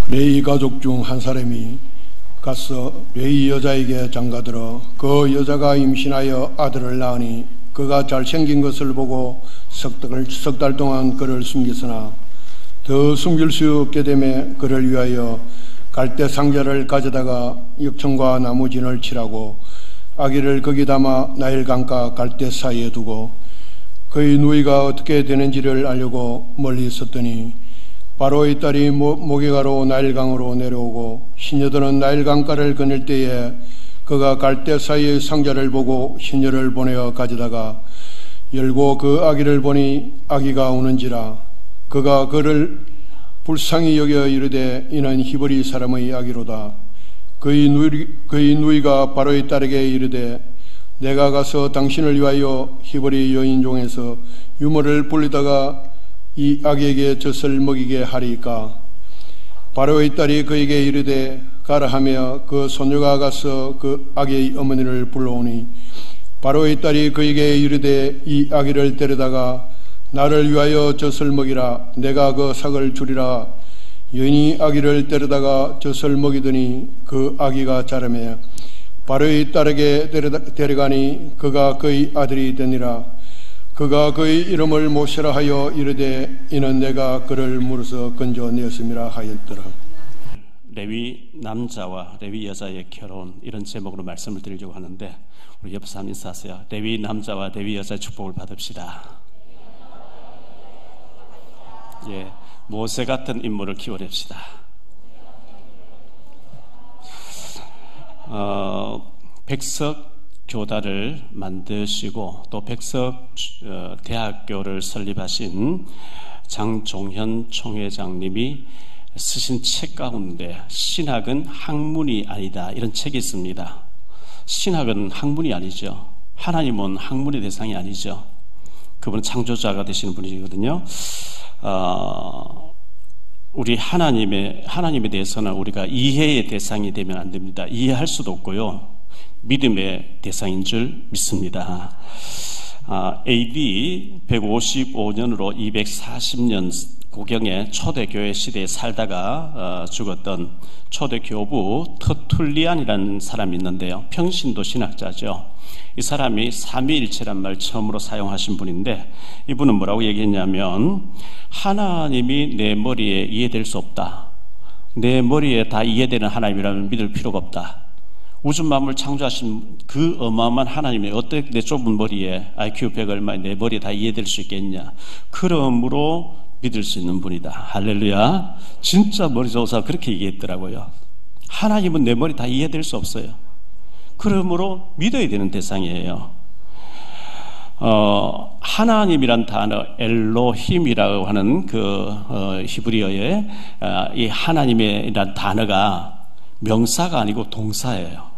레위 가족 중 한 사람이 가서 레위 여자에게 장가들어 그 여자가 임신하여 아들을 낳으니 그가 잘생긴 것을 보고 석 달 동안 그를 숨겼으나 더 숨길 수 없게 되매 그를 위하여 갈대 상자를 가져다가 역청과 나무진을 칠하고 아기를 거기 담아 나일강과 갈대 사이에 두고 그의 누이가 어떻게 되는지를 알려고 멀리 있었더니 바로의 딸이 모개가로 나일강으로 내려오고 시녀들은 나일강가를 건널 때에 그가 갈대 사이의 상자를 보고 시녀를 보내어 가져다가 열고 그 아기를 보니 아기가 우는지라 그가 그를 불쌍히 여겨 이르되 이는 히브리 사람의 아기로다. 그의 누이가 바로의 딸에게 이르되 내가 가서 당신을 위하여 히브리 여인 중에서 유모를 불리다가 이 아기에게 젖을 먹이게 하리이까. 바로의 딸이 그에게 이르되 가라 하며 그 소녀가 가서 그 아기의 어머니를 불러오니 바로의 딸이 그에게 이르되 이 아기를 데려다가 나를 위하여 젖을 먹이라. 내가 그 삭을 주리라. 여인이 아기를 데려다가 젖을 먹이더니 그 아기가 자라매 바로의 딸에게 데려가니 그가 그의 아들이 되니라. 그가 그의 이름을 모세라 하여 이르되 이는 내가 그를 물어서 건져내었음이라 하였더라. 레위 남자와 레위 여자의 결혼, 이런 제목으로 말씀을 드리려고 하는데 우리 옆에 사람 인사하세요. 레위 남자와 레위 여자의 축복을 받읍시다. 예, 모세 같은 인물을 키워냅시다. 백석 교단을 만드시고 또 백석 대학교를 설립하신 장종현 총회장님이 쓰신 책 가운데 신학은 학문이 아니다, 이런 책이 있습니다. 신학은 학문이 아니죠. 하나님은 학문의 대상이 아니죠. 그분은 창조자가 되시는 분이거든요. 우리 하나님에 대해서는 우리가 이해의 대상이 되면 안 됩니다. 이해할 수도 없고요, 믿음의 대상인 줄 믿습니다. AD 155년으로 240년 고경의 초대교회 시대에 살다가 죽었던 초대교부 터툴리안이라는 사람이 있는데요, 평신도 신학자죠. 이 사람이 삼위일체란 말 처음으로 사용하신 분인데, 이분은 뭐라고 얘기했냐면 하나님이 내 머리에 이해될 수 없다. 내 머리에 다 이해되는 하나님이라면 믿을 필요가 없다. 우주 만물을 창조하신 그 어마어마한 하나님이 어떻게 내 좁은 머리에 IQ 100 얼마에 내 머리에 다 이해될 수 있겠냐. 그러므로 믿을 수 있는 분이다. 할렐루야. 진짜 머리 좋은 사람 그렇게 얘기했더라고요. 하나님은 내 머리 다 이해될 수 없어요. 그러므로 믿어야 되는 대상이에요. 하나님이란 단어 엘로힘이라고 하는 히브리어의 이 하나님이란 단어가 명사가 아니고 동사예요.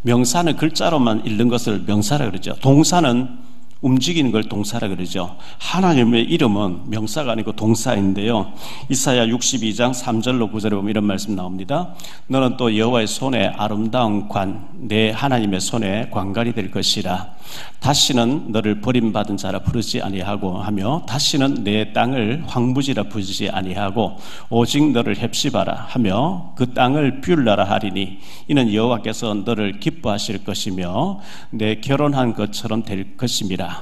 명사는 글자로만 읽는 것을 명사라 그러죠. 동사는 움직이는 걸 동사라 그러죠. 하나님의 이름은 명사가 아니고 동사인데요, 이사야 62장 3절로 9절에 보면 이런 말씀 나옵니다. 너는 또 여호와의 손에 아름다운 관, 내 하나님의 손에 관관이 될 것이라. 다시는 너를 버림받은 자라 부르지 아니하고 하며 다시는 내 땅을 황무지라 부르지 아니하고 오직 너를 헵시바라 하며 그 땅을 뷰라라 하리니 이는 여호와께서 너를 기뻐하실 것이며 내 결혼한 것처럼 될 것임이라.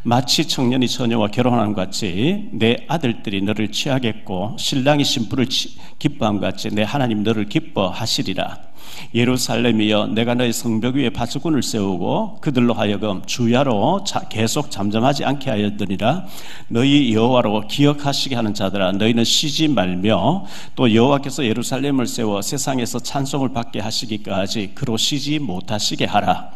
마치 청년이 처녀와 결혼한 것 같이 내 아들들이 너를 취하겠고 신랑이 신부를 기뻐한 것 같이 내 하나님 너를 기뻐하시리라. 예루살렘이여, 내가 너의 성벽 위에 바수꾼을 세우고 그들로 하여금 주야로 계속 잠잠하지 않게 하였더니라. 너희 여호와로 기억하시게 하는 자들아, 너희는 쉬지 말며 또 여호와께서 예루살렘을 세워 세상에서 찬송을 받게 하시기까지 그로 쉬지 못하시게 하라.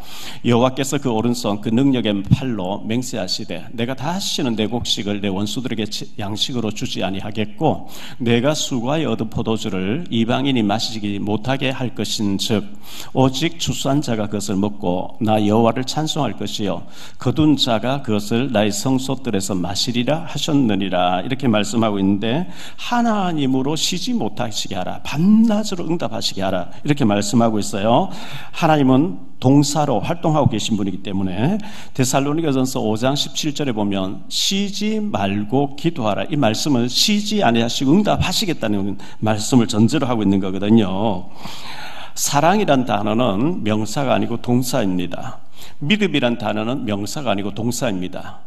여호와께서 그 오른손 그 능력의 팔로 맹세하시되 내가 다시는 내 곡식을 내 원수들에게 양식으로 주지 아니하겠고 내가 수고하여 얻은 포도주를 이방인이 마시지 못하게 할 것인데 이르신즉 오직 추수한 자가 그것을 먹고 나 여호와를 찬송할 것이요 거둔 자가 그것을 나의 성소들에서 마시리라 하셨느니라. 이렇게 말씀하고 있는데, 하나님으로 쉬지 못하시게 하라, 밤낮으로 응답하시게 하라, 이렇게 말씀하고 있어요. 하나님은 동사로 활동하고 계신 분이기 때문에 데살로니가전서 5장 17절에 보면 쉬지 말고 기도하라, 이 말씀은 쉬지 아니하시고 응답하시겠다는 말씀을 전제로 하고 있는 거거든요. 사랑이란 단어는 명사가 아니고 동사입니다. 믿음이란 단어는 명사가 아니고 동사입니다.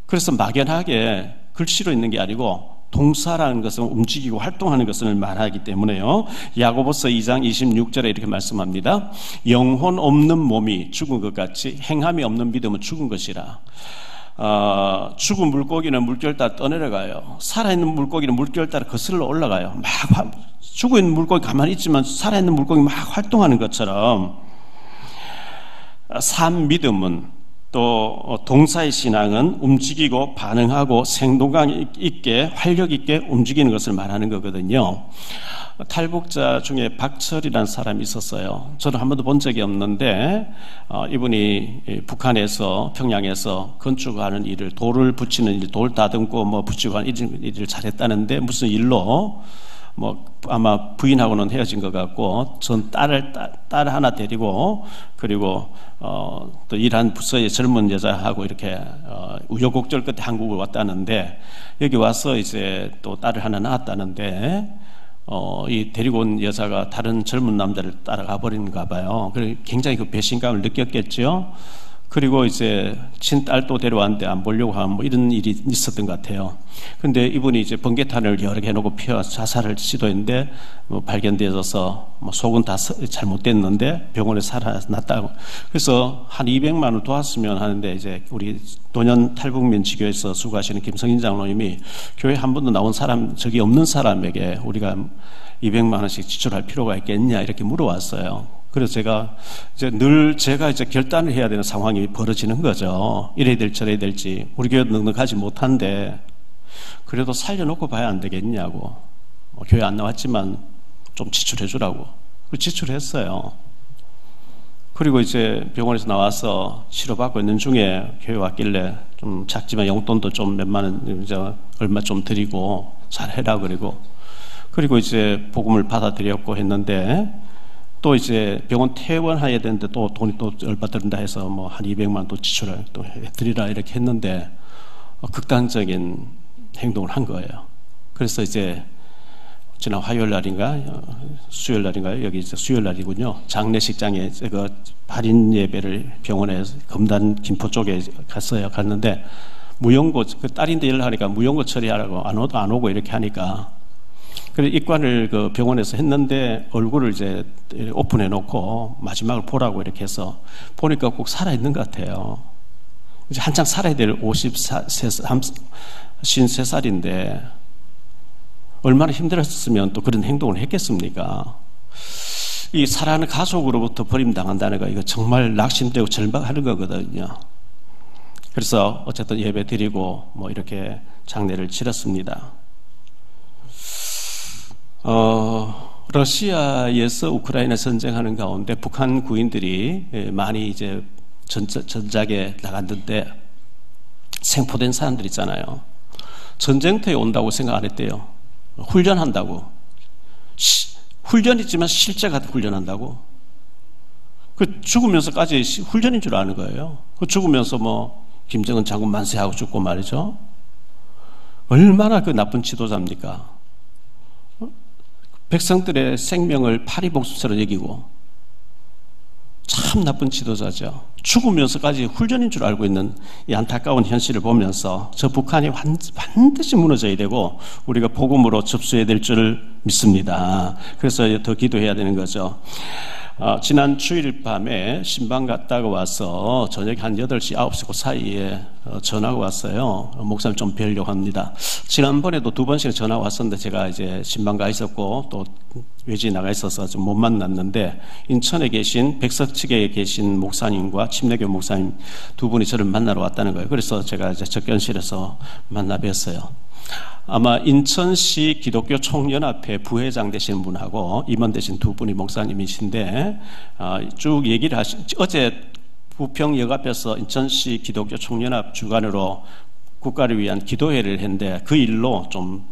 그래서 막연하게 글씨로 있는 게 아니고 동사라는 것은 움직이고 활동하는 것을 말하기 때문에요. 야고보서 2장 26절에 이렇게 말씀합니다. 영혼 없는 몸이 죽은 것 같이 행함이 없는 믿음은 죽은 것이라. 죽은 물고기는 물결 따라 떠내려가요. 살아있는 물고기는 물결 따라 거슬러 올라가요. 막 죽어있는 물고기 가만히 있지만 살아있는 물고기 막 활동하는 것처럼, 산 믿음은 또 동사의 신앙은 움직이고 반응하고 생동감 있게 활력 있게 움직이는 것을 말하는 거거든요. 탈북자 중에 박철이라는 사람이 있었어요. 저는 한 번도 본 적이 없는데 이분이 북한에서, 평양에서 건축하는 일을, 돌을 붙이는 일, 돌 다듬고 뭐 붙이고 하는 일을 잘했다는데, 무슨 일로 아마 부인하고는 헤어진 것 같고, 전 딸 하나 데리고, 그리고 또 일한 부서의 젊은 여자하고 이렇게 우여곡절 끝에 한국을 왔다는데, 여기 와서 이제 또 딸을 하나 낳았다는데, 이 데리고 온 여자가 다른 젊은 남자를 따라가 버리는가 봐요. 그래서 굉장히 그 배신감을 느꼈겠죠. 그리고 이제 친딸도 데려왔는데 안 보려고 하면 뭐 이런 일이 있었던 것 같아요. 근데 이분이 이제 번개탄을 여러 개 해놓고 피워 자살을 시도했는데 발견되어서 속은 다 잘못됐는데 병원에 살아났다고. 그래서 한 200만 원 도왔으면 하는데, 이제 우리 노년 탈북민 지교에서 수고하시는 김성인 장로님이 교회 한 번도 나온 사람, 적이 없는 사람에게 우리가 200만 원씩 지출할 필요가 있겠냐 이렇게 물어왔어요. 그래서 제가 이제 결단을 해야 되는 상황이 벌어지는 거죠. 이래야 될지 저래야 될지. 우리 교회 넉넉하지 못한데 그래도 살려놓고 봐야 안 되겠냐고. 교회 안 나왔지만 좀 지출해 주라고. 지출했어요. 그리고 이제 병원에서 나와서 치료받고 있는 중에 교회 왔길래 좀 작지만 용돈도 좀 몇만 원, 얼마 좀 드리고 잘해라 그리고 이제 복음을 받아들였고 했는데, 또 이제 병원 퇴원해야 되는데 또 돈이 또 얼마 들은다 해서 뭐 한 200만 원 또 지출을 또 해드리라 이렇게 했는데, 극단적인 행동을 한 거예요. 그래서 이제 지난 화요일 날인가 수요일 날인가요? 여기 이제 수요일 날이군요. 장례식장에 그 발인 예배를 병원에 검단 김포 쪽에 갔는데, 무용고, 그 딸인데 일을 하니까 무용고 처리하라고 안 오고 이렇게 하니까, 그래서 입관을 그 병원에서 했는데 얼굴을 이제 오픈해 놓고 마지막을 보라고 이렇게 해서 보니까 꼭 살아있는 것 같아요. 이제 한창 살아야 될 53살인데 얼마나 힘들었으면 또 그런 행동을 했겠습니까? 이 사랑하는 가족으로부터 버림당한다는 거, 이거 정말 낙심되고 절망하는 거거든요. 그래서 어쨌든 예배 드리고 뭐 이렇게 장례를 치렀습니다. 러시아에서 우크라이나 전쟁하는 가운데 북한 구인들이 많이 이제 전작에 나갔는데, 생포된 사람들 있잖아요. 전쟁터에 온다고 생각 안 했대요. 훈련한다고. 훈련이지만 실제가 훈련한다고. 그 죽으면서까지 훈련인 줄 아는 거예요. 그 죽으면서 뭐 김정은 장군 만세하고 죽고 말이죠. 얼마나 그 나쁜 지도자입니까? 백성들의 생명을 파리복수처럼 여기고, 참 나쁜 지도자죠. 죽으면서까지 훈련인 줄 알고 있는 이 안타까운 현실을 보면서 저 북한이 반드시 무너져야 되고 우리가 복음으로 접수해야 될 줄 믿습니다. 그래서 더 기도해야 되는 거죠. 지난 주일 밤에 신방 갔다가 와서 저녁 한 8시, 9시 그 사이에 전화가 왔어요. 목사님 좀 뵈려고 합니다. 지난번에도 2번씩 전화가 왔었는데 제가 이제 신방 가 있었고 또 외지에 나가 있어서 좀 못 만났는데, 인천에 계신 백석측에 계신 목사님과 침례교 목사님 두 분이 저를 만나러 왔다는 거예요. 그래서 제가 이제 접견실에서 만나 뵀어요. 아마 인천시 기독교 총연합회 부회장 되신 분하고 임원되신 두 분이 목사님이신데 쭉 얘기를 어제 부평역 앞에서 인천시 기독교 총연합 주관으로 국가를 위한 기도회를 했는데 그 일로 좀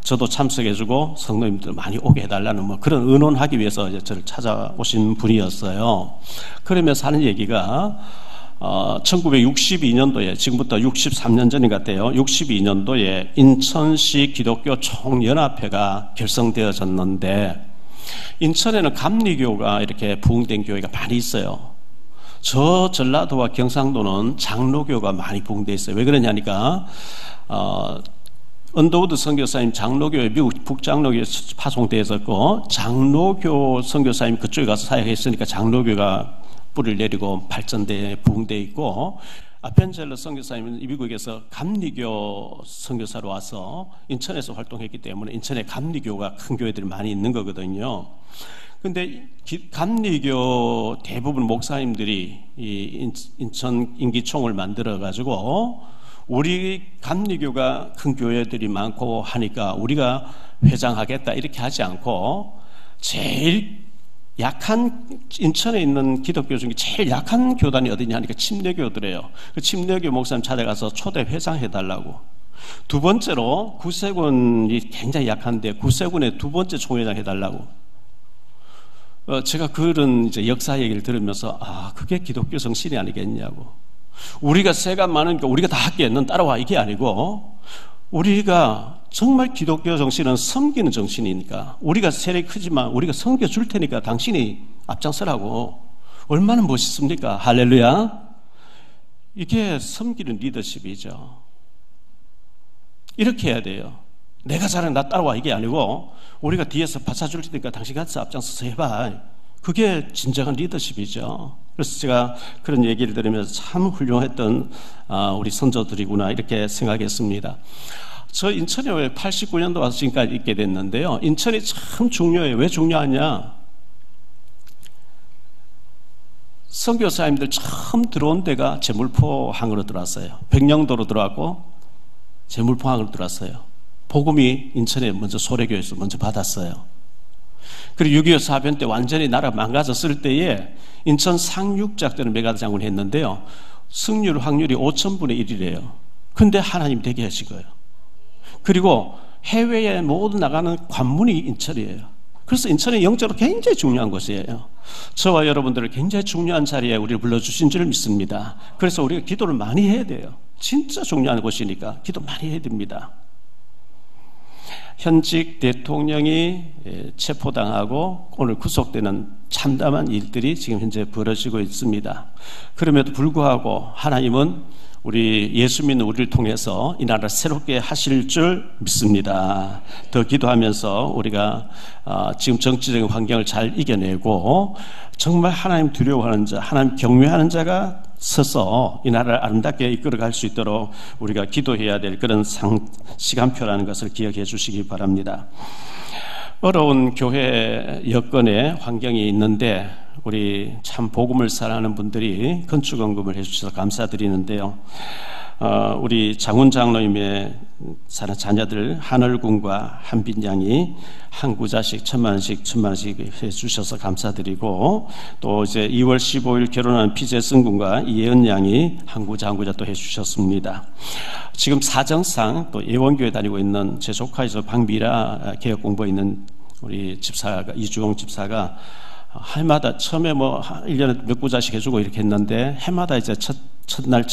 저도 참석해주고 성도님들 많이 오게 해달라는 뭐 그런 의논하기 위해서 이제 저를 찾아오신 분이었어요. 그러면서 하는 얘기가 1962년도에 지금부터 63년 전인 것 같아요. 62년도에 인천시 기독교 총연합회가 결성되어졌는데 인천에는 감리교가 이렇게 부흥된 교회가 많이 있어요. 저 전라도와 경상도는 장로교가 많이 부흥되어 있어요. 왜 그러냐니까 언더우드 선교사님 장로교에 미국 북장로교에 파송되어 있었고 장로교 선교사님 그쪽에 가서 사역했으니까 장로교가 뿌리를 내리고 발전돼 부흥되어 있고 아펜젤러 선교사님은 미국에서 감리교 선교사로 와서 인천에서 활동했기 때문에 인천에 감리교가 큰 교회들이 많이 있는 거거든요. 근데 감리교 대부분 목사님들이 이 인천 인기총을 만들어 가지고 우리 감리교가 큰 교회들이 많고 하니까 우리가 회장하겠다 이렇게 하지 않고 제일 약한 인천에 있는 기독교 중에 제일 약한 교단이 어디냐 하니까 침례교더래요. 그 침례교 목사님 찾아가서 초대 회장해달라고. 두 번째로 구세군이 굉장히 약한데 구세군의 두 번째 총회장 해달라고. 제가 그런 이제 역사 얘기를 들으면서 그게 기독교 정신이 아니겠냐고. 우리가 세가 많으니까 우리가 다 할게 넌 따라와 이게 아니고 우리가 정말 기독교 정신은 섬기는 정신이니까 우리가 세력이 크지만 우리가 섬겨줄 테니까 당신이 앞장서라고. 얼마나 멋있습니까? 할렐루야. 이게 섬기는 리더십이죠. 이렇게 해야 돼요. 내가 잘해 나 따라와 이게 아니고 우리가 뒤에서 받쳐줄 테니까 당신 같이 앞장서서 해봐. 그게 진정한 리더십이죠. 그래서 제가 그런 얘기를 들으면서 참 훌륭했던 우리 선조들이구나 이렇게 생각했습니다. 저 인천에 왜 89년도 와서 지금까지 있게 됐는데요. 인천이 참 중요해요. 왜 중요하냐? 선교사님들 처음 들어온 데가 제물포항으로 들어왔어요. 백령도로 들어왔고 제물포항으로 들어왔어요. 복음이 인천에 먼저 소래교에서 먼저 받았어요. 그리고 6.25 사변 때 완전히 나라 망가졌을 때에 인천 상륙작전을 메가드 장군이 했는데요. 승률 확률이 5,000분의 1이래요. 근데 하나님 되게 하신 거예요. 그리고 해외에 모두 나가는 관문이 인천이에요. 그래서 인천이 영적으로 굉장히 중요한 곳이에요. 저와 여러분들을 굉장히 중요한 자리에 우리를 불러주신 줄 믿습니다. 그래서 우리가 기도를 많이 해야 돼요. 진짜 중요한 곳이니까 기도 많이 해야 됩니다. 현직 대통령이 체포당하고 오늘 구속되는 참담한 일들이 지금 현재 벌어지고 있습니다. 그럼에도 불구하고 하나님은 우리 예수 믿는 우리를 통해서 이 나라를 새롭게 하실 줄 믿습니다. 더 기도하면서 우리가 지금 정치적인 환경을 잘 이겨내고 정말 하나님 두려워하는 자, 하나님 경외하는 자가 서서 이 나라를 아름답게 이끌어갈 수 있도록 우리가 기도해야 될 그런 시간표라는 것을 기억해 주시기 바랍니다. 어려운 교회 여건의 환경이 있는데 우리 참 복음을 사랑하는 분들이 건축원금을 해주셔서 감사드리는데요. 우리 장훈 장로님의 자녀들 한얼군과 한빈양이 한 구자씩 1,000만 원씩 해주셔서 감사드리고 또 이제 2월 15일 결혼한 피재승 군과 이예은 양이 한 구자 또 해주셨습니다. 지금 사정상 또 예원교회 다니고 있는 제 조카이죠. 박미라 개혁 공부에 있는 우리 집사가 이주홍 집사가 해마다 처음에 뭐 1년에 몇 구자씩 해주고 이렇게 했는데 해마다 이제 첫날에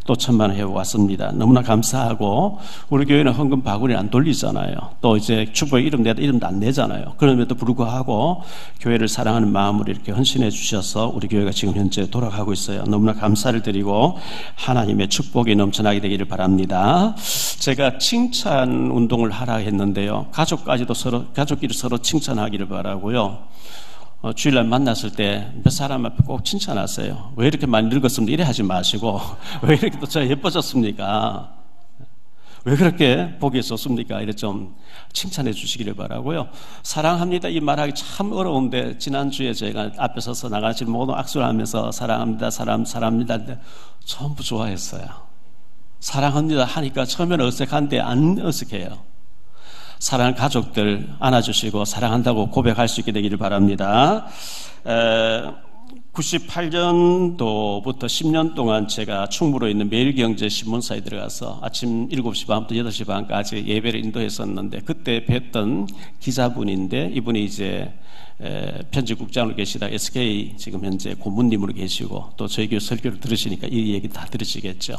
또 1,000만 원 해왔습니다. 너무나 감사하고 우리 교회는 헌금 바구니 안 돌리잖아요. 또 이제 주보에 이름 내다 이름도 안 내잖아요. 그럼에도 불구하고 교회를 사랑하는 마음으로 이렇게 헌신해 주셔서 우리 교회가 지금 현재 돌아가고 있어요. 너무나 감사를 드리고 하나님의 축복이 넘쳐나게 되기를 바랍니다. 제가 칭찬 운동을 하라 했는데요. 가족끼리 서로 칭찬하기를 바라고요. 주일날 만났을 때 몇 사람 앞에 꼭 칭찬하세요. 왜 이렇게 많이 늙었습니까? 이래 하지 마시고 왜 이렇게 또 저 예뻐졌습니까? 왜 그렇게 보기 좋습니까? 이래 좀 칭찬해 주시기를 바라고요. 사랑합니다 이 말하기 참 어려운데 지난주에 제가 앞에 서서 나가신 모든 악수를 하면서 사랑합니다 사랑합니다 전부 좋아했어요. 사랑합니다 하니까 처음에는 어색한데 안 어색해요. 사랑하는 가족들 안아주시고 사랑한다고 고백할 수 있게 되기를 바랍니다. 98년도부터 10년 동안 제가 충무로에 있는 매일경제신문사에 들어가서 아침 7시 반부터 8시 반까지 예배를 인도했었는데, 그때 뵀던 기자분인데 이분이 이제 편집국장으로 계시다 SK 지금 현재 고문님으로 계시고, 또 저희 교회 설교를 들으시니까 이 얘기 다 들으시겠죠.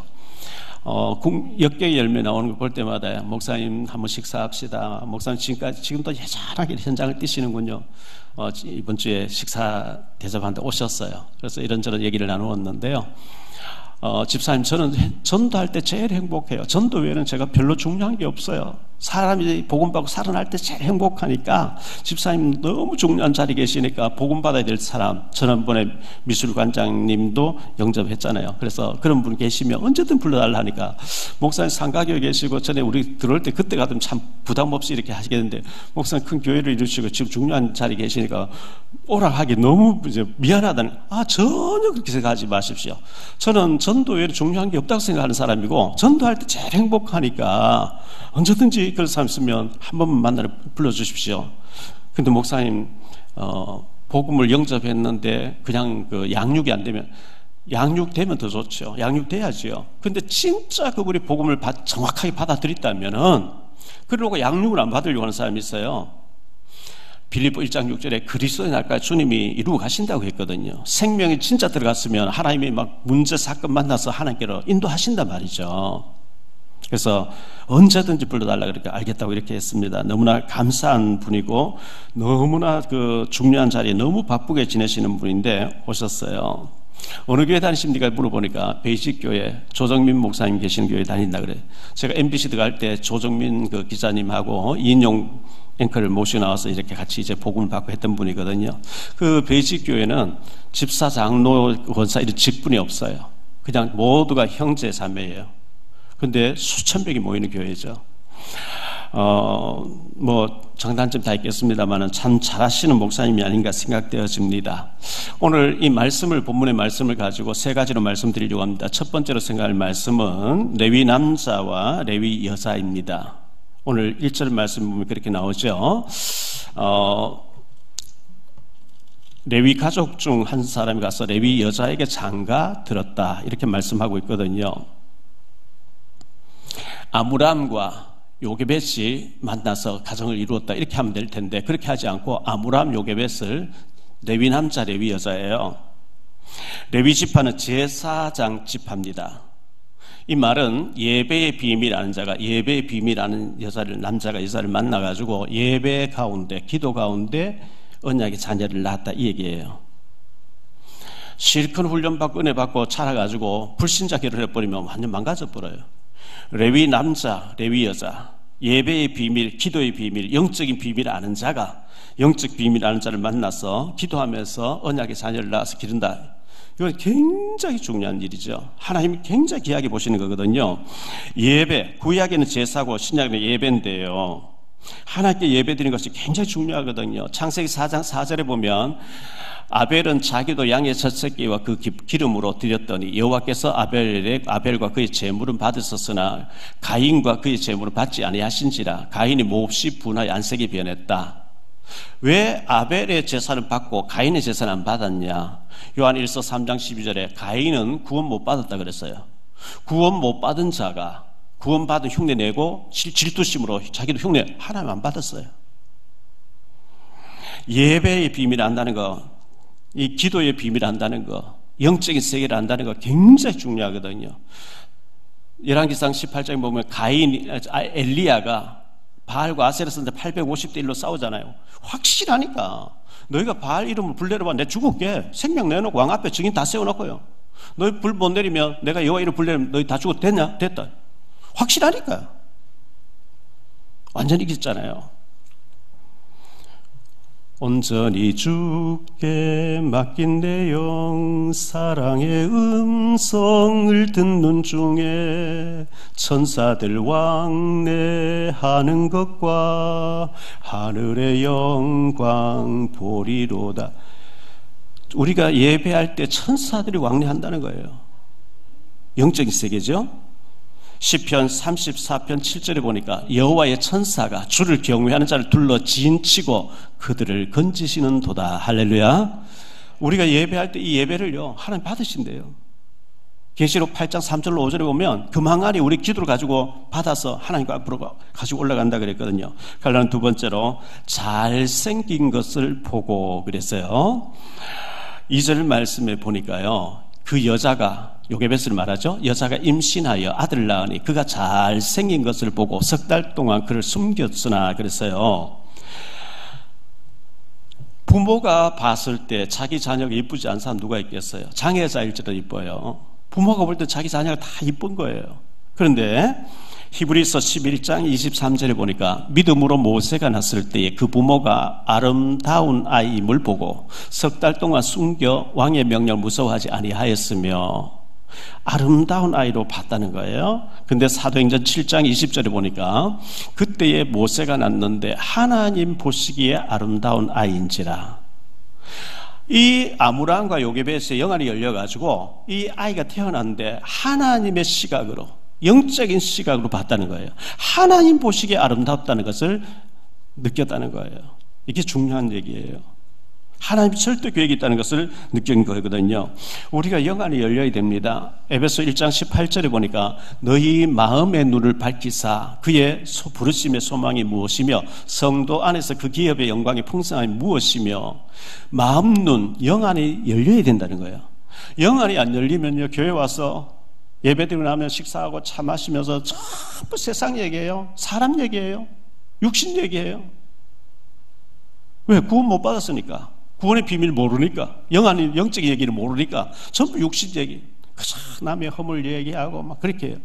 역계 열매 나오는 거 볼 때마다 목사님 한번 식사합시다. 목사님 지금도 여전하게 현장을 뛰시는군요. 이번 주에 식사 대접한테 오셨어요. 그래서 이런저런 얘기를 나누었는데요. 집사님, 저는 전도할 때 제일 행복해요. 전도 외에는 제가 별로 중요한 게 없어요. 사람이 복음받고 살아날 때 제일 행복하니까, 집사님 너무 중요한 자리에 계시니까 복음받아야 될 사람, 지난번에 미술관장님도 영접했잖아요. 그래서 그런 분 계시면 언제든 불러달라 하니까, 목사님 상가교에 계시고 전에 우리 들어올 때 그때 같으면 참 부담 없이 이렇게 하시겠는데, 목사님 큰 교회를 이루시고 지금 중요한 자리에 계시니까 오라 하기 너무 이제 미안하다는, 전혀 그렇게 생각하지 마십시오. 저는 전도 외에는 중요한 게 없다고 생각하는 사람이고, 전도할 때 제일 행복하니까 언제든지 그런 사람 있으면 한 번만 만나러 불러주십시오. 근데 목사님, 복음을 영접했는데 그냥 그 양육이 안 되면, 양육되면 더 좋죠. 양육돼야지요. 근데 진짜 그분이 복음을 정확하게 받아들였다면은, 그러고 양육을 안 받으려고 하는 사람이 있어요. 빌립보 1장 6절에 그리스도의 날까지 주님이 이루고 가신다고 했거든요. 생명이 진짜 들어갔으면 하나님이 막 문제 사건 만나서 하나님께로 인도하신단 말이죠. 그래서 언제든지 불러달라 그러니까 알겠다고 이렇게 했습니다. 너무나 감사한 분이고 너무나 그 중요한 자리에 너무 바쁘게 지내시는 분인데 오셨어요. 어느 교회 다니십니까? 물어보니까 베이직교회 조정민 목사님 계시는 교회 다닌다 그래. 제가 MBC 들어갈 때 조정민 그 기자님하고 이인용 앵커를 모시고 나와서 이렇게 같이 이제 복음을 받고 했던 분이거든요. 그 베이직교회는 집사, 장로, 권사 이런 직분이 없어요. 그냥 모두가 형제 자매예요. 근데 수천 명이 모이는 교회죠. 장단점 다 있겠습니다만은 참 잘하시는 목사님이 아닌가 생각되어집니다. 오늘 이 말씀을, 본문의 말씀을 가지고 세 가지로 말씀드리려고 합니다. 첫 번째로 생각할 말씀은 레위 남자와 레위 여자입니다. 오늘 1절 말씀 보면 그렇게 나오죠. 레위 가족 중 한 사람이 가서 레위 여자에게 장가 들었다, 이렇게 말씀하고 있거든요. 아므람과 요게벳이 만나서 가정을 이루었다, 이렇게 하면 될 텐데 그렇게 하지 않고 아므람, 요게벳을 레위 남자, 레위 여자예요. 레위 지파는 제사장 지파입니다. 이 말은 예배의 비밀 아는 자가 예배의 비밀 아는 남자가 여자를 만나가지고 예배 가운데, 기도 가운데 언약의 자녀를 낳았다, 이 얘기예요. 실컷 훈련받고 은혜받고 자라가지고 불신자 결혼해버리면 완전 망가져버려요. 레위 남자, 레위 여자, 예배의 비밀, 기도의 비밀, 영적인 비밀을 아는 자가 영적 비밀 아는 자를 만나서 기도하면서 언약의 자녀를 낳아서 기른다. 이건 굉장히 중요한 일이죠. 하나님이 굉장히 귀하게 보시는 거거든요. 예배, 구약에는 제사고 신약에는 예배인데요, 하나님께 예배드리는 것이 굉장히 중요하거든요. 창세기 4장 4절에 보면 아벨은 자기도 양의 첫 새끼와 그 기름으로 드렸더니 여호와께서 아벨과 그의 제물은 받으셨으나 가인과 그의 제물은 받지 아니하신지라. 가인이 몹시 분하여 안색이 변했다. 왜 아벨의 제사를 받고 가인의 제사는 안 받았냐? 요한 1서 3장 12절에 가인은 구원 못 받았다 그랬어요. 구원 못 받은 자가 구원 받은 흉내 내고 질투심으로 자기도 흉내 하나님 안 받았어요. 예배의 비밀을 안다는 거, 이 기도의 비밀을 안다는 거, 영적인 세계를 안다는 거 굉장히 중요하거든요. 열왕기상 18장에 보면 엘리야가 바알과 아세라 선대 850대 1로 싸우잖아요. 확실하니까 너희가 바알 이름을 불 내려봐 내 죽을게. 생명 내놓고 왕 앞에 증인 다 세워놓고요. 너희 불 못 내리면 내가 여호와 이름 불 내리면 너희 다 죽어도 됐냐? 됐다. 확실하니까 완전히 이겼잖아요. 온전히 주께 맡긴 내 영, 사랑의 음성을 듣는 중에 천사들 왕래하는 것과 하늘의 영광 보리로다. 우리가 예배할 때 천사들이 왕래한다는 거예요. 영적인 세계죠. 시편 34편 7절에 보니까 여호와의 천사가 주를 경외하는 자를 둘러 진치고 그들을 건지시는 도다. 할렐루야. 우리가 예배할 때 이 예배를요 하나님 받으신대요. 계시록 8장 3절로 5절에 보면 그 망아리 우리 기도를 가지고 받아서 하나님 앞으로 가지고 올라간다 그랬거든요. 그러나 두 번째로 잘생긴 것을 보고 그랬어요. 2절 말씀에 보니까요 그 여자가 요게벳을 말하죠. 여자가 임신하여 아들을 낳으니 그가 잘생긴 것을 보고 석 달 동안 그를 숨겼으나 그랬어요. 부모가 봤을 때 자기 자녀가 이쁘지 않은 사람 누가 있겠어요? 장애자일지라도 이뻐요. 부모가 볼 때 자기 자녀가 다 이쁜 거예요. 그런데 히브리서 11장 23절에 보니까 믿음으로 모세가 났을 때에 그 부모가 아름다운 아이임을 보고 석 달 동안 숨겨 왕의 명령을 무서워하지 아니하였으며 아름다운 아이로 봤다는 거예요. 근데 사도행전 7장 20절에 보니까 그때에 모세가 낳는데 하나님 보시기에 아름다운 아이인지라. 이 아므람과 요게벳의 영안이 열려가지고 이 아이가 태어났는데 하나님의 시각으로, 영적인 시각으로 봤다는 거예요. 하나님 보시기에 아름답다는 것을 느꼈다는 거예요. 이게 중요한 얘기예요. 하나님 절대 계획이 있다는 것을 느낀 거거든요. 우리가 영안이 열려야 됩니다. 에베소 1장 18절에 보니까 너희 마음의 눈을 밝히사 그의 부르심의 소망이 무엇이며 성도 안에서 그 기업의 영광의 풍성함이 무엇이며, 마음 눈, 영안이 열려야 된다는 거예요. 영안이 안 열리면요 교회 와서 예배드리고 나면 식사하고 차 마시면서 전부 세상 얘기예요. 사람 얘기예요. 육신 얘기예요. 왜? 구원 못 받았으니까. 구원의 비밀 모르니까, 영안이 영적인 얘기를 모르니까 전부 육신 얘기, 그저 남의 허물 얘기하고 막 그렇게 해요.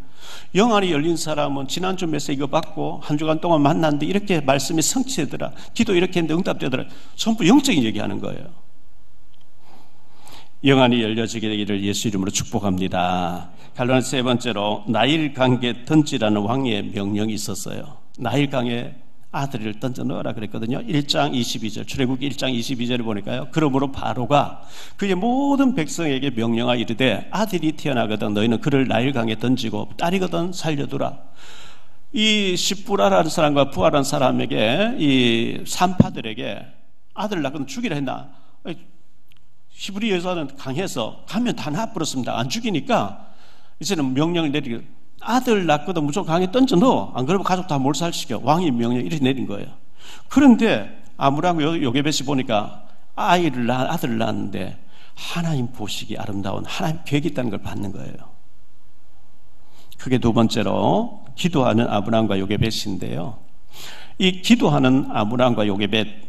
영안이 열린 사람은 지난주 메시지 이거 받고 한 주간 동안 만났는데 이렇게 말씀이 성취되더라, 기도 이렇게 했는데 응답되더라, 전부 영적인 얘기하는 거예요. 영안이 열려지게 되기를 예수 이름으로 축복합니다. 갈라디아 세 번째로 나일강에 던지라는 왕의 명령이 있었어요. 나일강에 아들을 던져 넣어라 그랬거든요. 1장 22절, 출애굽기 1장 22절을 보니까요, 그러므로 바로가 그의 모든 백성에게 명령하여 이르되 아들이 태어나거든 너희는 그를 나일강에 던지고 딸이거든 살려두라. 이 십부라라는 사람과 부하라는 사람에게, 이 산파들에게 아들을 낳거든 죽이라 했나? 히브리 여자는 강해서 가면 다 놔버렸습니다. 안 죽이니까 이제는 명령을 내리고 아들 낳거든 무조건 강에 던져 넣어. 안 그러면 가족 다 몰살시켜. 왕이 명령 이렇게 내린 거예요. 그런데 아므람과 요게벳이 보니까 아들을 낳았는데 하나님 보시기 아름다운 하나님 계획이 있다는 걸 받는 거예요. 그게 두 번째로 기도하는 아므람과 요게벳인데요. 이 기도하는 아므람과 요게벳,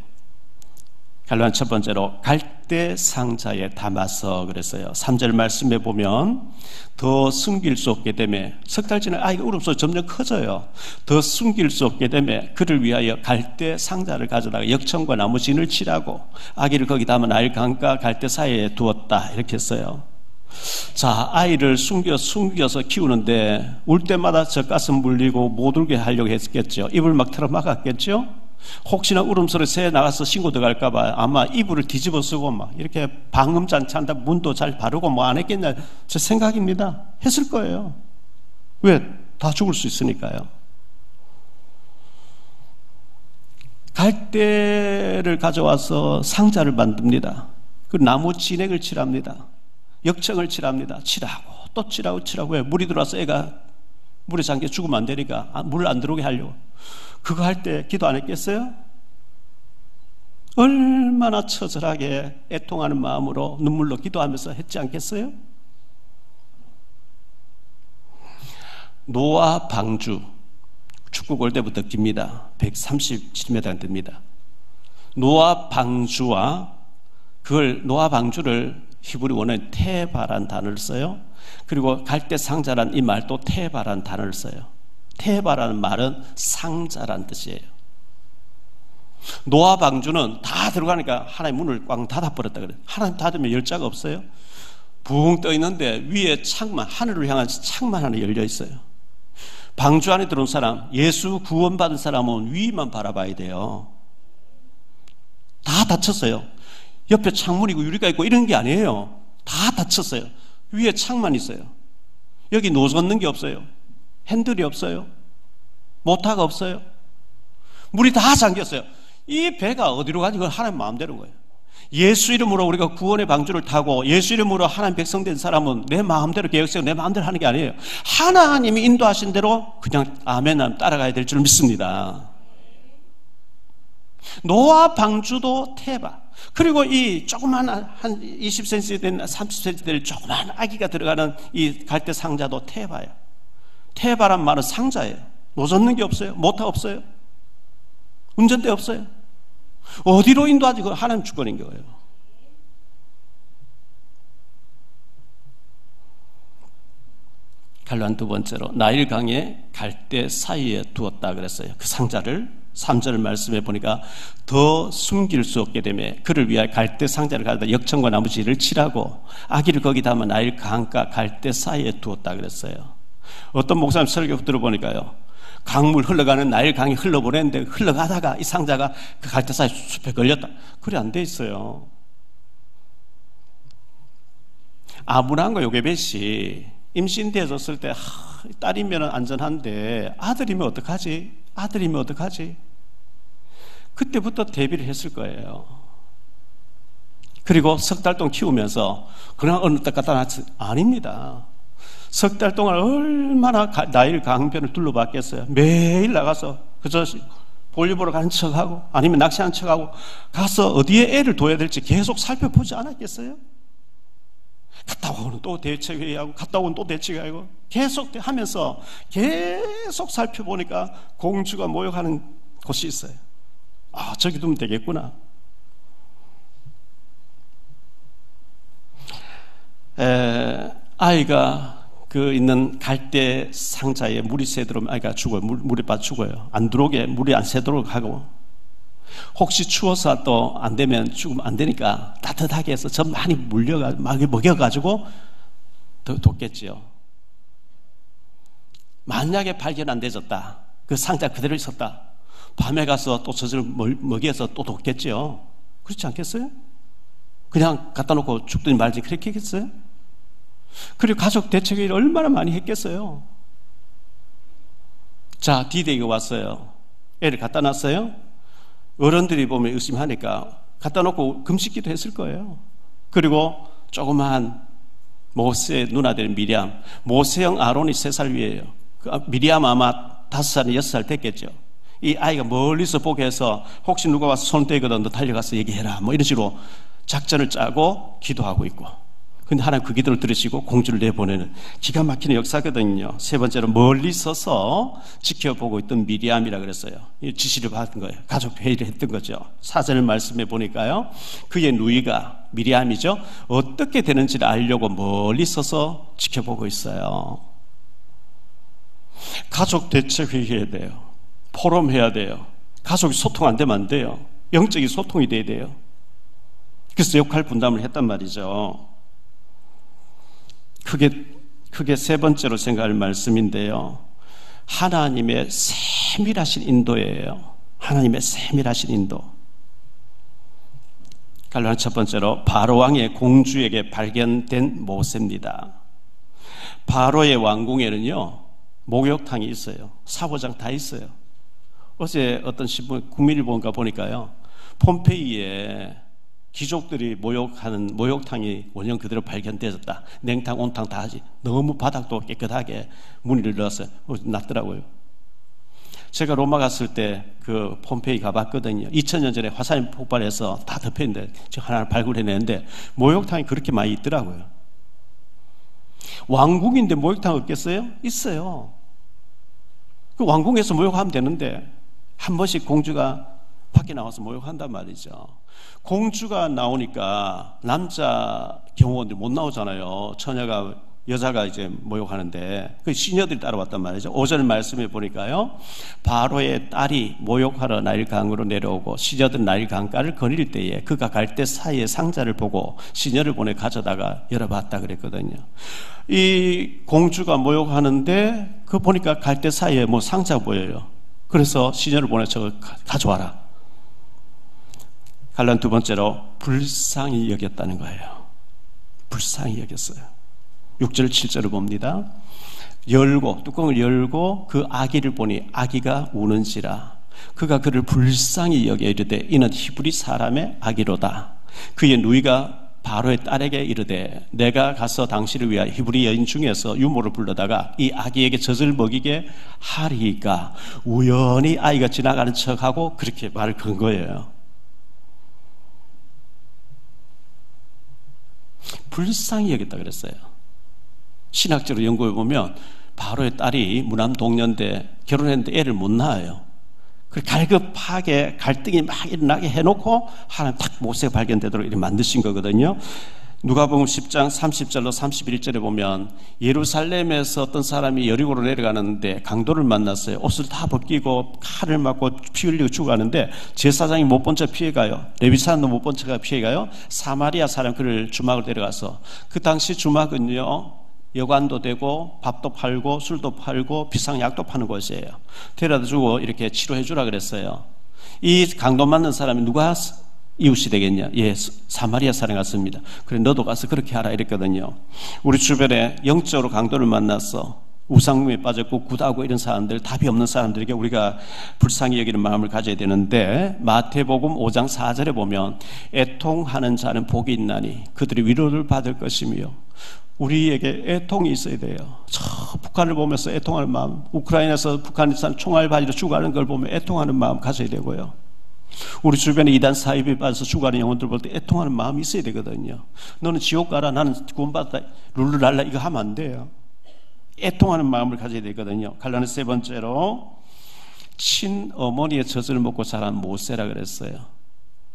갈라디아 첫 번째로 갈대 상자에 담아서 그랬어요. 3절 말씀에 보면 더 숨길 수 없게 되며, 석 달째는 아이가 울음소리 점점 커져요. 더 숨길 수 없게 되며 그를 위하여 갈대 상자를 가져다가 역청과 나무 진을 칠하고 아기를 거기 담아 나일강과 갈대 사이에 두었다 이렇게 했어요. 자, 아이를 숨겨서 키우는데 울 때마다 젖가슴 물리고 못 울게 하려고 했겠죠. 입을 막 틀어 막았겠죠. 혹시나 울음소리 새 나가서 신고 들어갈까봐 아마 이불을 뒤집어 쓰고 막 이렇게 방음잔치 한다 문도 잘 바르고 뭐 안 했겠냐, 제 생각입니다. 했을 거예요. 왜? 다 죽을 수 있으니까요. 갈대를 가져와서 상자를 만듭니다. 그 나무 진액을 칠합니다. 역청을 칠합니다. 칠하고 또 칠하고. 왜? 물이 들어와서 애가 물에 잠겨 죽으면 안 되니까 물 안 들어오게 하려고. 그거 할 때 기도 안 했겠어요? 얼마나 처절하게 애통하는 마음으로 눈물로 기도하면서 했지 않겠어요? 노아 방주, 축구 골 때부터 깁니다. 137m 됩니다. 노아 방주와 노아 방주를 히브리 원어에 테바란 단어를 써요. 그리고 갈대 상자란 이 말도 테바란 단어를 써요. 테바라는 말은 상자란 뜻이에요. 노아 방주는 다 들어가니까 하나님 문을 꽝 닫아버렸다 그래요. 하나님 닫으면 열자가 없어요. 붕 떠 있는데 위에 창만, 하늘을 향한 창만 하나 열려 있어요. 방주 안에 들어온 사람, 예수 구원받은 사람은 위만 바라봐야 돼요. 다 닫혔어요. 옆에 창문이고 유리가 있고 이런 게 아니에요. 다 닫혔어요. 위에 창만 있어요. 여기 노 젓는 게 없어요. 핸들이 없어요. 모터가 없어요. 물이 다 잠겼어요. 이 배가 어디로 가지? 그건 하나님 마음대로 거예요. 예수 이름으로 우리가 구원의 방주를 타고 예수 이름으로 하나님 백성 된 사람은 내 마음대로 계획세우고 내 마음대로 하는 게 아니에요. 하나님이 인도하신 대로 그냥 아멘 하면 따라가야 될 줄 믿습니다. 노아 방주도 테바, 그리고 이 조그만 한 20cm 된 30cm 될 조그만 아기가 들어가는 이 갈대 상자도 테바예요. 테바란 말은 상자예요. 놓젓는 게 없어요. 모터 없어요. 운전대 없어요. 어디로 인도하지? 그건 하나님 주권인 거예요. 갈란 두 번째로 나일 강에 갈대 사이에 두었다 그랬어요. 그 상자를 3절 말씀해 보니까 더 숨길 수 없게 되며 그를 위하여 갈대 상자를 가져다 역청과 나무지를 칠하고 아기를 거기 담아 나일 강가 갈대 사이에 두었다 그랬어요. 어떤 목사님 설교 들어보니까요, 강물 흘러가는 나일 강이 흘러보냈는데 흘러가다가 이 상자가 그 갈대 사이 숲에 걸렸다. 그래 안 돼 있어요. 아브라함과 요게벳이 임신되었을 때 딸이면 안전한데 아들이면 어떡하지? 아들이면 어떡하지? 그때부터 대비를 했을 거예요. 그리고 석 달 동안 키우면서 그냥 어느 때 갖다 놨지? 아닙니다. 석 달 동안 얼마나 나일 강변을 둘러봤겠어요. 매일 나가서 그저 볼일 보러 가는 척하고 아니면 낚시하는 척하고 가서 어디에 애를 둬야 될지 계속 살펴보지 않았겠어요? 갔다 오고는 또 대책회의하고 갔다 오고는 또 대책회의하고 계속 하면서 계속 살펴보니까 공주가 모욕하는 곳이 있어요. 아, 저기 두면 되겠구나. 아이가 그 있는 갈대 상자에 물이 새도록 아이가 죽어요. 물에 빠져 죽어요. 안 들어오게, 물이 안 새도록 하고, 혹시 추워서 또 안 되면 죽으면 안 되니까 따뜻하게 해서 전 많이 먹여가지고 뒀겠지요. 만약에 발견 안 되졌다, 그 상자 그대로 있었다, 밤에 가서 또 젖을 먹여서 또 뒀겠지요. 그렇지 않겠어요? 그냥 갖다 놓고 죽든지 말지 그렇게 했겠어요? 그리고 가족 대책회의를 얼마나 많이 했겠어요? 자, 디데이가 왔어요. 애를 갖다 놨어요. 어른들이 보면 의심하니까 갖다 놓고 금식기도 했을 거예요. 그리고 조그마한 모세의 누나들 미리암, 모세형 아론이 3살 위에요. 미리암 아마 5살, 6살 됐겠죠. 이 아이가 멀리서 보게 해서 혹시 누가 와서 손 떼거든 너 달려가서 얘기해라, 뭐 이런 식으로 작전을 짜고 기도하고 있고. 근데 하나님 그 기도를 들으시고 공주를 내보내는 기가 막히는 역사거든요. 세 번째로 멀리 서서 지켜보고 있던 미리암이라 그랬어요. 지시를 받은 거예요. 가족 회의를 했던 거죠. 사절 말씀해 보니까요, 그의 누이가 미리암이죠, 어떻게 되는지를 알려고 멀리 서서 지켜보고 있어요. 가족 대책 회의해야 돼요. 포럼해야 돼요. 가족이 소통 안 되면 안 돼요. 영적인 소통이 돼야 돼요. 그래서 역할 분담을 했단 말이죠. 크게 세 번째로 생각할 말씀인데요, 하나님의 세밀하신 인도예요. 하나님의 세밀하신 인도. 갈라는 첫 번째로 바로왕의 공주에게 발견된 모세입니다. 바로의 왕궁에는요 목욕탕이 있어요. 샤워장 다 있어요. 어제 어떤 신문 국민일보인가 보니까요, 폼페이에 귀족들이 모욕하는 목욕탕이 원형 그대로 발견되었다. 냉탕, 온탕 다 하지. 너무 바닥도 깨끗하게 문을 넣었어요. 낫더라고요. 제가 로마 갔을 때 그 폼페이 가봤거든요. 2000년 전에 화산이 폭발해서 다 덮여있는데 제가 하나 발굴해냈는데 목욕탕이 그렇게 많이 있더라고요. 왕궁인데 목욕탕 없겠어요? 있어요. 그 왕궁에서 목욕하면 되는데 한 번씩 공주가 밖에 나와서 목욕한단 말이죠. 공주가 나오니까 남자 경호원들이 못 나오잖아요. 처녀가, 여자가 이제 목욕하는데 그 시녀들이 따라왔단 말이죠. 5절 말씀해 보니까요, 바로의 딸이 목욕하러 나일강으로 내려오고 시녀들은 나일강가를 거닐 때에 그가 갈 때 사이에 상자를 보고 시녀를 보내 가져다가 열어봤다 그랬거든요. 이 공주가 목욕하는데 그 보니까 갈 때 사이에 뭐 상자 보여요. 그래서 시녀를 보내 저거 가져와라. 갈란 두 번째로 불쌍히 여겼다는 거예요. 불쌍히 여겼어요. 6절 7절을 봅니다. 뚜껑을 열고 그 아기를 보니 아기가 우는지라. 그가 그를 불쌍히 여겨 이르되 이는 히브리 사람의 아기로다. 그의 누이가 바로의 딸에게 이르되 내가 가서 당신을 위하여 히브리 여인 중에서 유모를 불러다가 이 아기에게 젖을 먹이게 하리이까. 우연히 아이가 지나가는 척하고 그렇게 말을 건 거예요. 불쌍히 여겼다 그랬어요. 신학적으로 연구해 보면 바로의 딸이 무남 동년대 결혼했는데 애를 못 낳아요. 갈급하게 갈등이 막 일어나게 해놓고 하나님 딱 모세가 발견되도록 이렇게 만드신 거거든요. 누가복음 10장 30절로 31절에 보면 예루살렘에서 어떤 사람이 여리고로 내려가는데 강도를 만났어요. 옷을 다 벗기고 칼을 맞고 피 흘리고 죽어가는데 제사장이 못 본 척 피해가요. 레위 사람도 못 본 척 피해가요. 사마리아 사람 그를 주막을 데려가서, 그 당시 주막은요 여관도 되고 밥도 팔고 술도 팔고 비상약도 파는 곳이에요. 데려다 주고 이렇게 치료해 주라 그랬어요. 이 강도 맞는 사람이 누가 이웃이 되겠냐? 예, 사마리아 사람 같습니다. 그래 너도 가서 그렇게 하라 이랬거든요. 우리 주변에 영적으로 강도를 만나서 우상에 빠졌고 굿하고 이런 사람들, 답이 없는 사람들에게 우리가 불쌍히 여기는 마음을 가져야 되는데, 마태복음 5장 4절에 보면 애통하는 자는 복이 있나니 그들이 위로를 받을 것이며, 우리에게 애통이 있어야 돼요. 저 북한을 보면서 애통하는 마음, 우크라이나에서 북한이 총알 바지로 죽어가는 걸 보면 애통하는 마음 가져야 되고요. 우리 주변에 이단 사입에 빠져서 죽어가는 영혼들 볼 때 애통하는 마음이 있어야 되거든요. 너는 지옥 가라, 나는 구원받다, 룰루랄라 이거 하면 안 돼요. 애통하는 마음을 가져야 되거든요. 갈라는 세 번째로 친어머니의 젖을 먹고 자란 모세라 그랬어요.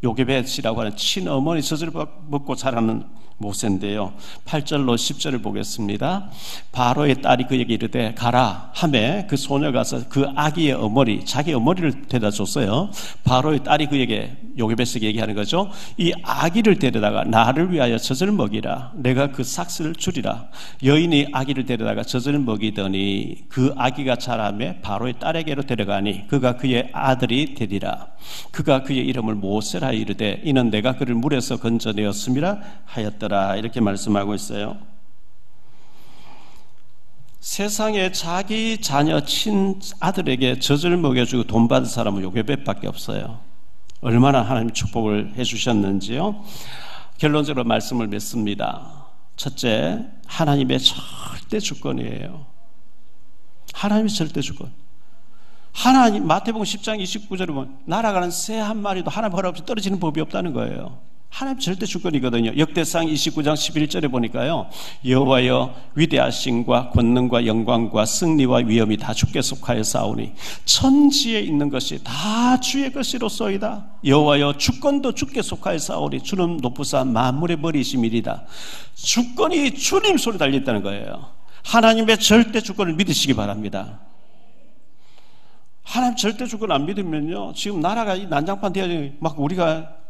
요게벳이라고 하는 친어머니 젖을 먹고 자라는 모세인데요. 8절로 10절을 보겠습니다. 바로의 딸이 그에게 이르되 가라 하매 그 소녀가 가서 그 아기의 어머니, 자기 어머니를 데려다 줬어요. 바로의 딸이 그에게, 요게벳에게 얘기하는 거죠. 이 아기를 데려다가 나를 위하여 젖을 먹이라. 내가 그 삭슬을 주리라. 여인이 아기를 데려다가 젖을 먹이더니 그 아기가 자라매 바로의 딸에게로 데려가니 그가 그의 아들이 되리라. 그가 그의 이름을 모세라 이르되 이는 내가 그를 물에서 건져내었음이라 하였더라. 이렇게 말씀하고 있어요. 세상에 자기 자녀 친아들에게 젖을 먹여주고 돈 받은 사람은 요게벳밖에 없어요. 얼마나 하나님이 축복을 해주셨는지요. 결론적으로 말씀을 맺습니다. 첫째, 하나님의 절대 주권이에요. 하나님의 절대 주권. 하나님, 마태복음 10장 29절에 보면 날아가는 새 한 마리도 하나님 허락 없이 떨어지는 법이 없다는 거예요. 하나님 절대 주권이거든요. 역대상 29장 11절에 보니까요, 여호와여 위대하심과 권능과 영광과 승리와 위엄이 다 주께 속하여 싸우니 천지에 있는 것이 다 주의 것이로소이다. 여호와여 주권도 주께 속하여 싸우니 주는 높으사 만물의 머리이심이리다. 주권이 주님 손에 달려있다는 거예요. 하나님의 절대 주권을 믿으시기 바랍니다. 하나님 절대 주권 안 믿으면요, 지금 나라가 이 난장판 되어 막 우리가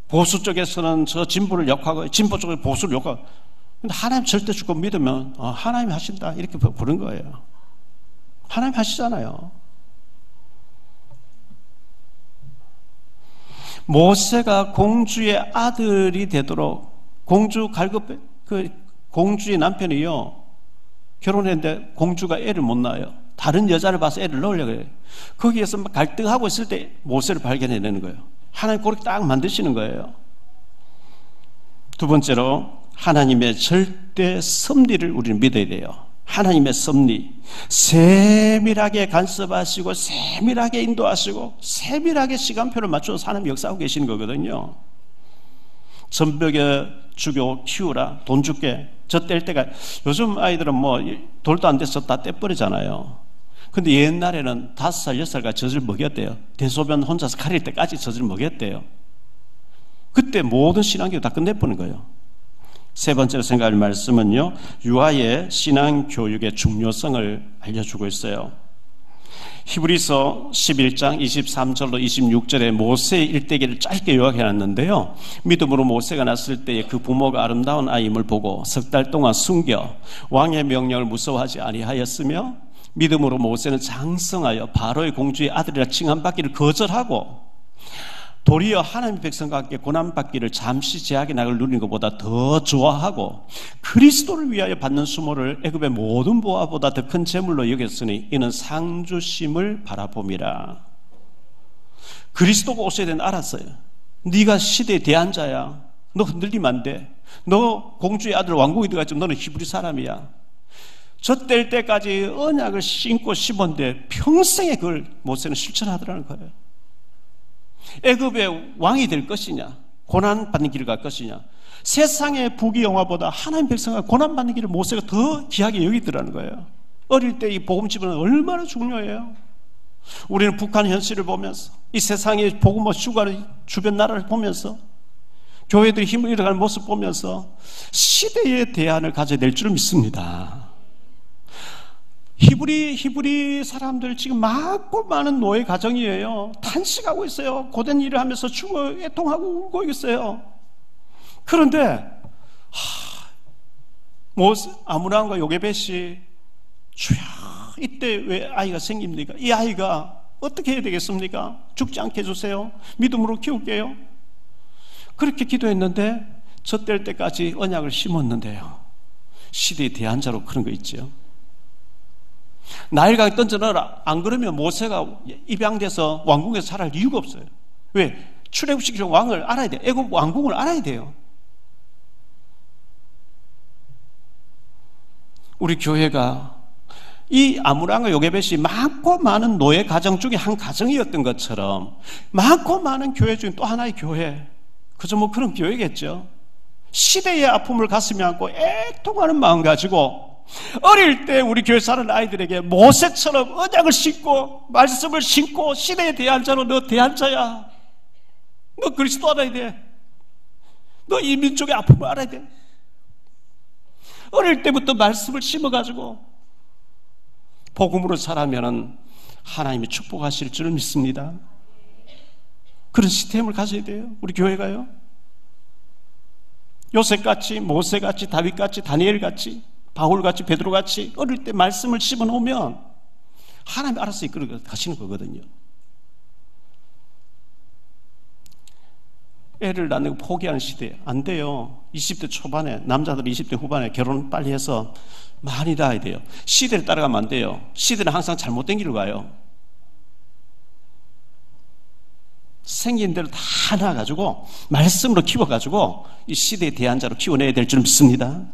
보수 쪽에서는 저 진보를 욕하고 진보 쪽에 보수를 욕하고, 근데 하나님 절대 주권 믿으면 하나님이 하신다 이렇게 부른 거예요. 하나님이 하시잖아요. 모세가 공주의 아들이 되도록, 공주의 남편이요 결혼했는데 공주가 애를 못 낳아요. 다른 여자를 봐서 애를 낳으려고 해요. 거기에서 막 갈등하고 있을 때 모세를 발견해내는 거예요. 하나님 그렇게 딱 만드시는 거예요. 두 번째로 하나님의 절대 섭리를 우리는 믿어야 돼요. 하나님의 섭리, 세밀하게 간섭하시고 세밀하게 인도하시고 세밀하게 시간표를 맞춰서 하나님 역사하고 계시는 거거든요. 전벽에 죽여 키우라, 돈 줄게. 저 뗄 때가, 요즘 아이들은 뭐 돌도 안 돼서 다 떼버리잖아요. 근데 옛날에는 5살, 6살까지 젖을 먹였대요. 대소변 혼자서 가릴 때까지 젖을 먹였대요. 그때 모든 신앙교육 다 끝내버린 거예요. 세 번째로 생각할 말씀은요, 유아의 신앙교육의 중요성을 알려주고 있어요. 히브리서 11장 23절로 26절에 모세의 일대기를 짧게 요약해놨는데요, 믿음으로 모세가 났을 때에 그 부모가 아름다운 아임을 보고 석 달 동안 숨겨 왕의 명령을 무서워하지 아니하였으며, 믿음으로 모세는 장성하여 바로의 공주의 아들이라 칭함받기를 거절하고 도리어 하나님의 백성과 함께 고난받기를 잠시 제약의 낙을 누리는 것보다 더 좋아하고 그리스도를 위하여 받는 수모를 애굽의 모든 보화보다 더 큰 재물로 여겼으니 이는 상주심을 바라봄이라. 그리스도가 오셔야 되는 알았어요. 네가 시대의 대한자야. 너 흔들리면 안 돼. 너 공주의 아들 왕국이 들어갔지만 너는 히브리 사람이야. 젖될 때까지 언약을 신고 심었는데 평생에 그걸 모세는 실천하더라는 거예요. 애굽의 왕이 될 것이냐, 고난받는 길을 갈 것이냐, 세상의 부귀영화보다 하나님 백성과 고난받는 길을 모세가 더 귀하게 여기더라는 거예요. 어릴 때 이 복음집은 얼마나 중요해요. 우리는 북한 현실을 보면서 이 세상의 복음과 휴가를 주변 나라를 보면서 교회들이 힘을 잃어가는 모습 보면서 시대의 대안을 가져야 될 줄 믿습니다. 히브리 사람들 지금 많고 많은 노예 가정이에요. 탄식하고 있어요. 고된 일을 하면서 죽어 애통하고 울고 있어요. 그런데 아므람과 요게벳이 주야 이때 왜 아이가 생깁니까? 이 아이가 어떻게 해야 되겠습니까? 죽지 않게 해주세요. 믿음으로 키울게요. 그렇게 기도했는데 젖될 때까지 언약을 심었는데요. 시대의 대안자로 그런 거 있죠. 나일강에 던져넣어라. 안 그러면 모세가 입양돼서 왕궁에서 살할 이유가 없어요. 왜? 출애굽시키는 왕을 알아야 돼요. 애굽 왕궁을 알아야 돼요. 우리 교회가 이 아므람과 요게벳이 많고 많은 노예 가정 중에 한 가정이었던 것처럼 많고 많은 교회 중에 또 하나의 교회, 그저 뭐 그런 교회겠죠. 시대의 아픔을 가슴에 안고 애통하는 마음 가지고 어릴 때 우리 교회 사는 아이들에게 모세처럼 언약을 신고 말씀을 신고 시대에 대한자로 너 대한자야. 너 그리스도 알아야 돼. 너 이 민족의 아픔을 알아야 돼. 어릴 때부터 말씀을 심어가지고 복음으로 자라면 하나님이 축복하실 줄 믿습니다. 그런 시스템을 가져야 돼요. 우리 교회가요. 요셉같이 모세같이 다윗같이 다니엘같이 바울같이 베드로같이 어릴 때 말씀을 심어놓으면 하나님이 알아서 이끌어 가시는 거거든요. 애를 낳는 거 포기하는 시대 안 돼요. 20대 초반에 남자들 20대 후반에 결혼 빨리 해서 많이 낳아야 돼요. 시대를 따라가면 안 돼요. 시대는 항상 잘못된 길로 가요. 생긴 대로 다 낳아가지고 말씀으로 키워가지고 이 시대의 대안자로 키워내야 될 줄 믿습니다.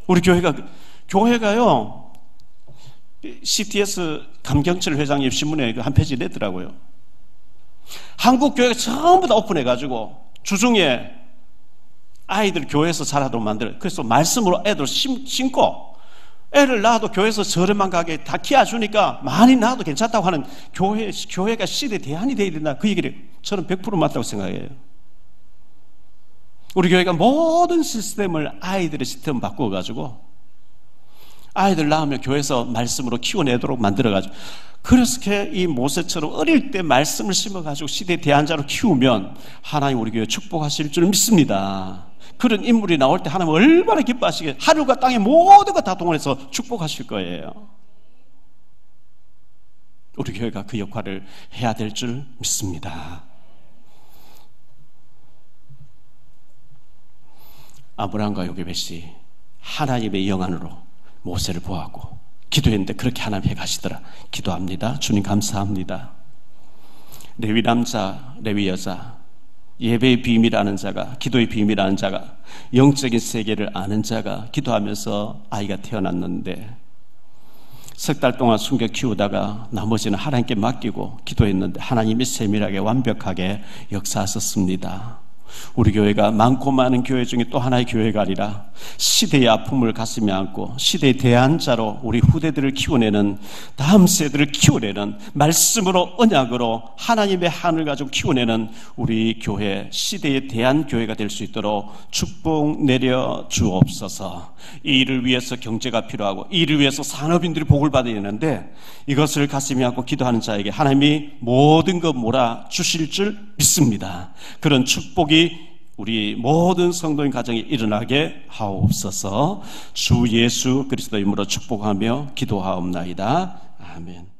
우리 교회가요 CTS 감경철 회장님 신문에 한 페이지 냈더라고요. 한국 교회가 전부 다 오픈해가지고 주중에 아이들 교회에서 자라도록 만들어요. 그래서 말씀으로 애들 심고 애를 낳아도 교회에서 저렴한 가게에 다 키워주니까 많이 낳아도 괜찮다고 하는 교회가 시대의 대안이 되어야 된다. 그 얘기를 저는 100% 맞다고 생각해요. 우리 교회가 모든 시스템을 아이들의 시스템 바꾸어가지고 아이들 낳으면 교회에서 말씀으로 키워내도록 만들어가지고 그렇게 이 모세처럼 어릴 때 말씀을 심어가지고 시대의 대안자로 키우면 하나님 우리 교회 축복하실 줄 믿습니다. 그런 인물이 나올 때 하나님 얼마나 기뻐하시게 하늘과 땅의 모든 것 다 동원해서 축복하실 거예요. 우리 교회가 그 역할을 해야 될 줄 믿습니다. 아므람과 요게벳이 하나님의 영안으로 모세를 보았고 기도했는데 그렇게 하나님 해가시더라. 기도합니다. 주님 감사합니다. 레위 남자, 레위 여자, 예배의 비밀 아는 자가, 기도의 비밀 아는 자가, 영적인 세계를 아는 자가 기도하면서 아이가 태어났는데 석 달 동안 숨겨 키우다가 나머지는 하나님께 맡기고 기도했는데 하나님이 세밀하게 완벽하게 역사하셨습니다. 우리 교회가 많고 많은 교회 중에 또 하나의 교회가 아니라 시대의 아픔을 가슴에 안고 시대의 대안자로 우리 후대들을 키워내는, 다음 세대를 키워내는, 말씀으로 언약으로 하나님의 한을 가지고 키워내는 우리 교회, 시대의 대안교회가 될 수 있도록 축복 내려 주옵소서. 이 일을 위해서 경제가 필요하고 이 일을 위해서 산업인들이 복을 받아야 되는데 이것을 가슴에 안고 기도하는 자에게 하나님이 모든 것 몰아주실 줄 믿습니다. 그런 축복이 우리 모든 성도인 가정에 일어나게 하옵소서. 주 예수 그리스도 이름으로 축복하며 기도하옵나이다. 아멘.